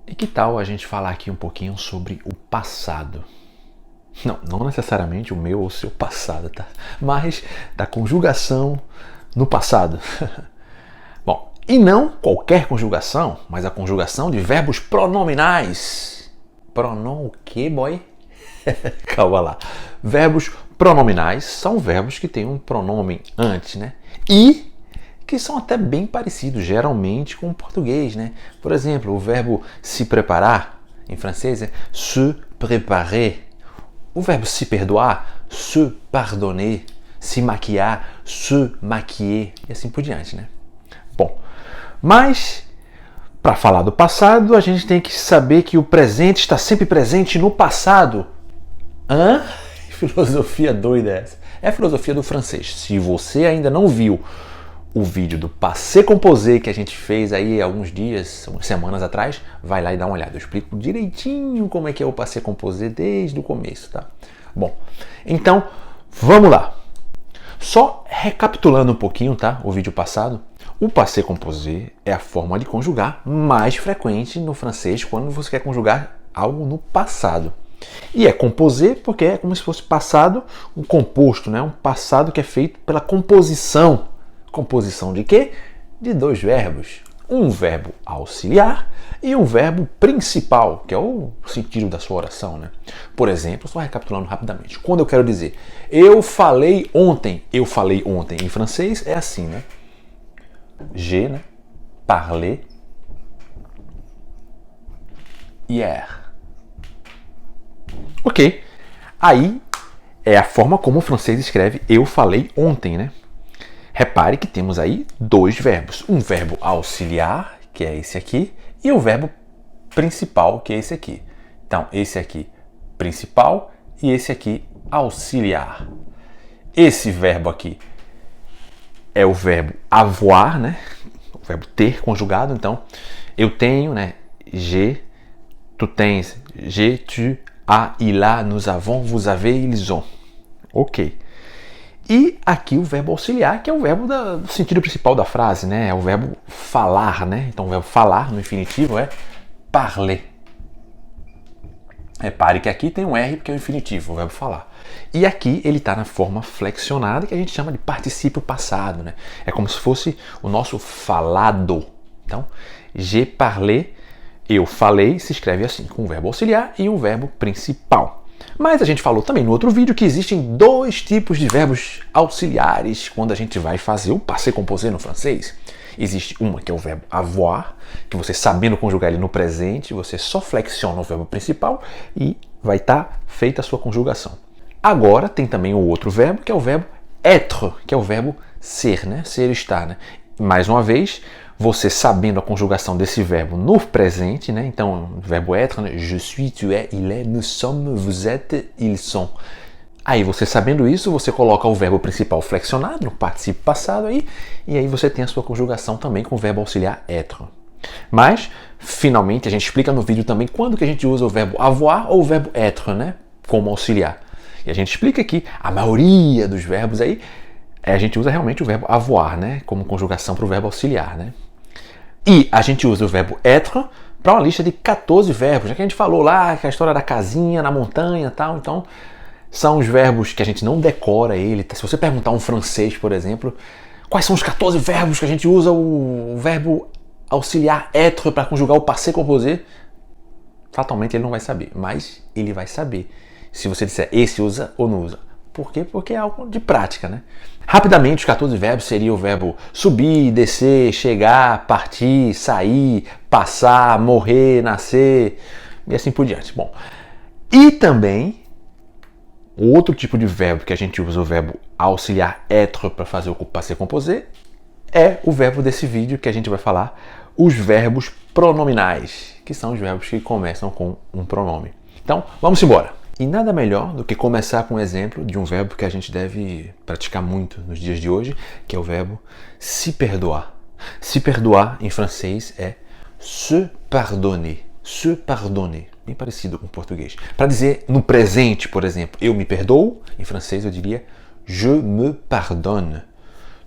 E que tal a gente falar aqui um pouquinho sobre o passado? Não necessariamente o meu ou o seu passado, tá? Mas da conjugação no passado. Bom, e não qualquer conjugação, mas a conjugação de verbos pronominais. Pronom o quê, boy? Calma lá. Verbos pronominais são verbos que têm um pronome antes, né? E que são até bem parecidos, geralmente, com o português, né? Por exemplo, o verbo se preparar, em francês, é se préparer. O verbo se perdoar, se pardonner. Se maquiar, se maquiller. E assim por diante, né? Bom, mas para falar do passado, a gente tem que saber que o presente está sempre presente no passado. Hã? Filosofia doida essa. É a filosofia do francês. Se você ainda não viu o vídeo do passé composé que a gente fez aí há alguns dias, umas semanas atrás, vai lá e dá uma olhada. Eu explico direitinho como é que é o passé composé desde o começo, tá? Bom, então, vamos lá. Só recapitulando um pouquinho, tá? O vídeo passado. O passé composé é a forma de conjugar mais frequente no francês quando você quer conjugar algo no passado. E é composé porque é como se fosse passado, um composto, né? Um passado que é feito pela composição. Composição de quê? De dois verbos. Um verbo auxiliar e um verbo principal, que é o sentido da sua oração, né? Por exemplo, só recapitulando rapidamente. Quando eu quero dizer eu falei ontem em francês é assim, né? J'ai, né? Parlé hier. Ok. Aí é a forma como o francês escreve eu falei ontem, né? Repare que temos aí dois verbos. Um verbo auxiliar, que é esse aqui, e o verbo principal, que é esse aqui. Então, esse aqui principal e esse aqui auxiliar. Esse verbo aqui é o verbo avoir, né? O verbo ter conjugado. Então, eu tenho, né? J'ai, tu tens, j'ai, tu, a, il a, nous avons, vous avez, ils ont. Ok. E aqui o verbo auxiliar, que é o verbo do sentido principal da frase, né? É o verbo falar, né? Então o verbo falar no infinitivo é parler. Repare que aqui tem um R porque é o infinitivo, o verbo falar. E aqui ele está na forma flexionada, que a gente chama de particípio passado, né? É como se fosse o nosso falado. Então, j'ai parlé, eu falei, se escreve assim, com o verbo auxiliar e o verbo principal. Mas a gente falou também no outro vídeo que existem dois tipos de verbos auxiliares quando a gente vai fazer o passé composé no francês. Existe uma que é o verbo avoir, que você sabendo conjugar ele no presente, você só flexiona o verbo principal e vai estar feita a sua conjugação. Agora tem também o outro verbo, que é o verbo être, que é o verbo ser, né? Ser, estar, né? Mais uma vez, você sabendo a conjugação desse verbo no presente, né? Então, o verbo être, né? Je suis, tu es, il est, nous sommes, vous êtes, ils sont. Aí, você sabendo isso, você coloca o verbo principal flexionado, no particípio passado aí, e aí você tem a sua conjugação também com o verbo auxiliar être. Mas, finalmente, a gente explica no vídeo também quando que a gente usa o verbo avoir ou o verbo être, né? Como auxiliar. E a gente explica que a maioria dos verbos aí, a gente usa realmente o verbo avoir, né? Como conjugação para o verbo auxiliar, né? E a gente usa o verbo être para uma lista de 14 verbos, já que a gente falou lá que a história da casinha na montanha e tal, então são os verbos que a gente não decora ele. Se você perguntar a um francês, por exemplo, quais são os 14 verbos que a gente usa o verbo auxiliar être para conjugar o passé composé, fatalmente ele não vai saber, mas ele vai saber se você disser esse usa ou não usa. Por quê? Porque é algo de prática, né? Rapidamente, os 14 verbos seriam o verbo subir, descer, chegar, partir, sair, passar, morrer, nascer e assim por diante. Bom, e também o outro tipo de verbo que a gente usa, o verbo auxiliar être para fazer o passé composé, é o verbo desse vídeo que a gente vai falar, os verbos pronominais, que são os verbos que começam com um pronome. Então, vamos embora. E nada melhor do que começar com um exemplo de um verbo que a gente deve praticar muito nos dias de hoje, que é o verbo se perdoar. Se perdoar em francês é se pardonner. Se pardonner. Bem parecido com o português. Para dizer no presente, por exemplo, eu me perdoo, em francês eu diria je me pardonne.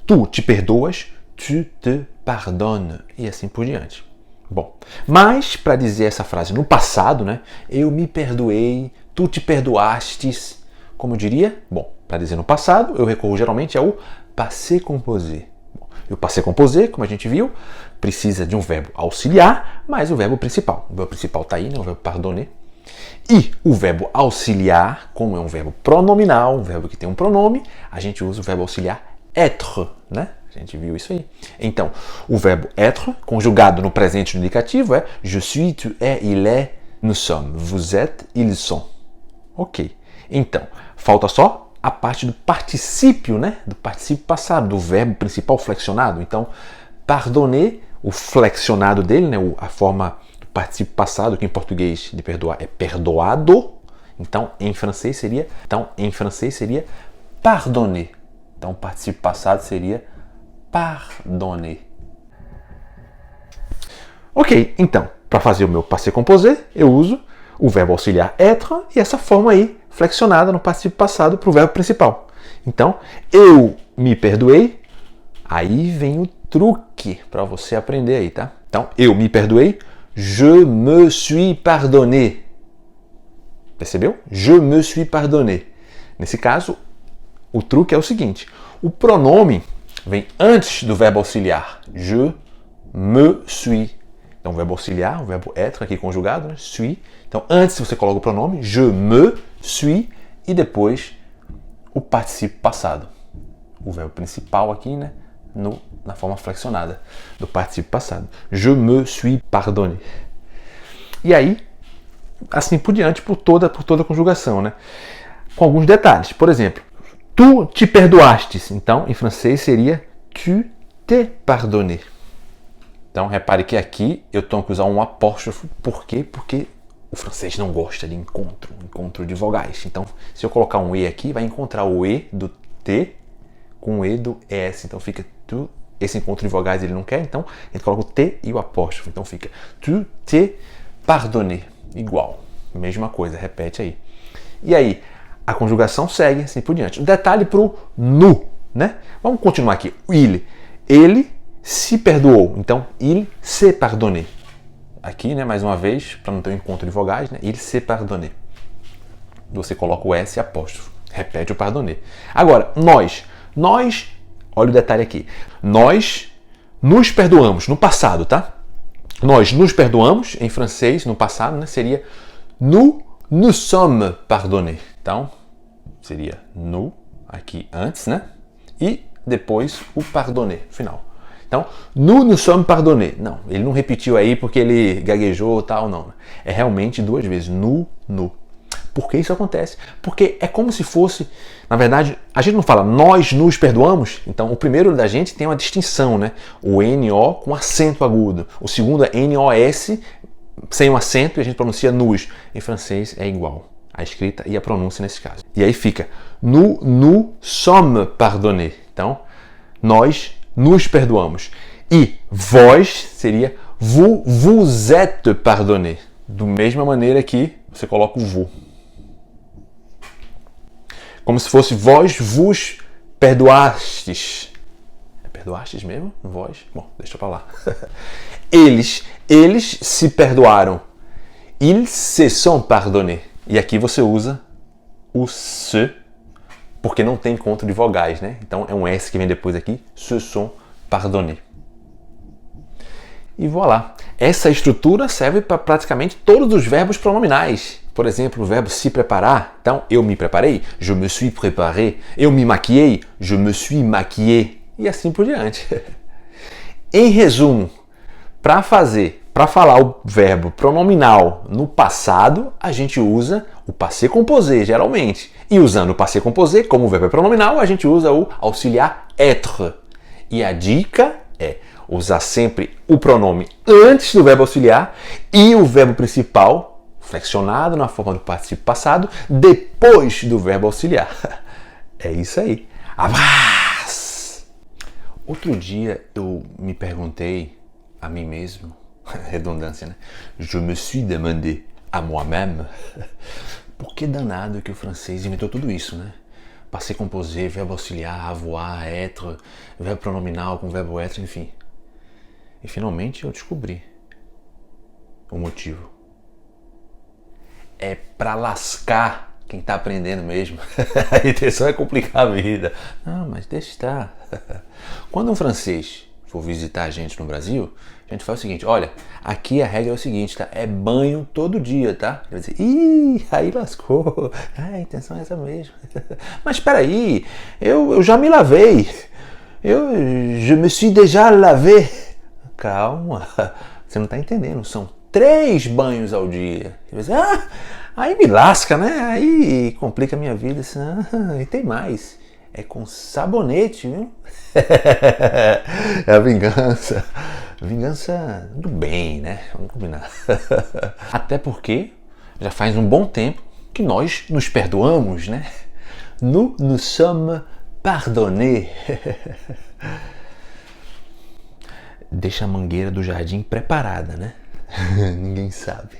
Tu te perdoas, tu te pardonnes. E assim por diante. Bom, mas para dizer essa frase no passado, né? Eu me perdoei, tu te perdoastes. Como eu diria? Bom, para dizer no passado, eu recorro geralmente ao passé composé. E o passé composé, como a gente viu, precisa de um verbo auxiliar, mas o verbo principal. O verbo principal está aí, né? O verbo pardonner. E o verbo auxiliar, como é um verbo pronominal, um verbo que tem um pronome, a gente usa o verbo auxiliar être, né? A gente viu isso aí. Então, o verbo être, conjugado no presente no indicativo, é je suis, tu es, il est, nous sommes. Vous êtes, ils sont. Ok. Então, falta só a parte do particípio, né? Do particípio passado, do verbo principal flexionado. Então, pardonner, o flexionado dele, né? A forma do particípio passado, que em português de perdoar é perdoado. Então, em francês seria pardonner. Então, o particípio passado seria pardonner. Ok, então, para fazer o meu passé composé, eu uso o verbo auxiliar être e essa forma aí, flexionada no particípio passado para o verbo principal. Então, eu me perdoei, aí vem o truque para você aprender aí, tá? Então, eu me perdoei, je me suis pardonné. Percebeu? Je me suis pardonné. Nesse caso, o truque é o seguinte, o pronome vem antes do verbo auxiliar. Je me suis. Então, o verbo auxiliar, o verbo être aqui conjugado, né? Suis. Então, antes você coloca o pronome je me suis e depois o particípio passado. O verbo principal aqui, né? Na forma flexionada do particípio passado. Je me suis pardonné. E aí, assim por diante, por toda a conjugação, né? Com alguns detalhes. Por exemplo, tu te perdoastes. Então, em francês seria tu t'es pardonné. Então, repare que aqui eu tenho que usar um apóstrofo. Por quê? Porque o francês não gosta de encontro de vogais. Então, se eu colocar um E aqui, vai encontrar o E do T com o E do S. Então, fica tu. Esse encontro de vogais ele não quer, então a gente coloca o T e o apóstrofo. Então, fica tu t'es pardonné. Igual. Mesma coisa, repete aí. E aí, a conjugação segue assim por diante. Um detalhe para o nous, né? Vamos continuar aqui. Ele se perdoou. Então, il s'est pardonné. Aqui, né, mais uma vez, para não ter um encontro de vogais, né? Il s'est pardonné. Você coloca o S apóstrofo. Repete o pardonné. Agora, nós, olha o detalhe aqui. Nós nos perdoamos no passado, tá? Nós nos perdoamos, em francês, no passado, né, seria nous sommes pardonnés. Então, seria nous, aqui antes, né? E depois o pardonner, final. Então, nous sommes pardonnés. Não, ele não repetiu aí porque ele gaguejou ou tal, não. É realmente duas vezes, nous. Por que isso acontece? Porque é como se fosse, na verdade, a gente não fala nós nos perdoamos, então o primeiro da gente tem uma distinção, né? O NO com acento agudo. O segundo é NOS sem um acento e a gente pronuncia nous. Em francês é igual, a escrita e a pronúncia nesse caso. E aí fica, nous sommes pardonnés. Então, nós nos perdoamos. E vós seria vous êtes pardonnés. Da mesma maneira que você coloca o vous. Como se fosse vós vos perdoastes. É perdoastes mesmo? Vós? Bom, deixa pra lá. Eles se perdoaram. Ils se sont pardonnés. E aqui você usa o se, porque não tem encontro de vogais, né? Então é um S que vem depois aqui. Se sont pardonnés. E voilà. Essa estrutura serve para praticamente todos os verbos pronominais. Por exemplo, o verbo se preparar. Então, eu me preparei, je me suis préparé. Eu me maquiei, je me suis maquillé. E assim por diante. Em resumo, para falar o verbo pronominal no passado, a gente usa o passé composé, geralmente. E usando o passé composé como verbo pronominal, a gente usa o auxiliar être. E a dica é usar sempre o pronome antes do verbo auxiliar e o verbo principal flexionado na forma do particípio passado depois do verbo auxiliar. É isso aí. Abraço! Outro dia eu me perguntei a mim mesmo, redundância, né? Je me suis demandé à moi-même por que danado que o francês inventou tudo isso, né? Passé composé, verbo auxiliar, avoir, être, verbo pronominal com verbo être, enfim. E finalmente eu descobri. o motivo. É pra lascar quem tá aprendendo mesmo. A intenção é complicar a vida. Não, mas deixa estar. Quando um francês for visitar a gente no Brasil, a gente faz o seguinte: olha, aqui a regra é o seguinte, tá? É banho todo dia, tá? Ele vai dizer, ih, aí lascou. A intenção é essa mesmo. Mas espera aí, eu já me lavei. Je me suis déjà lavé. Calma, você não tá entendendo, são 3 banhos ao dia. Ele vai dizer, aí me lasca, né? Aí complica a minha vida. E tem mais. É com sabonete, viu? É a vingança. Vingança do bem, né? Vamos combinar. Até porque já faz um bom tempo que nós nos perdoamos, né? Nous sommes pardonnés. Deixa a mangueira do jardim preparada, né? Ninguém sabe.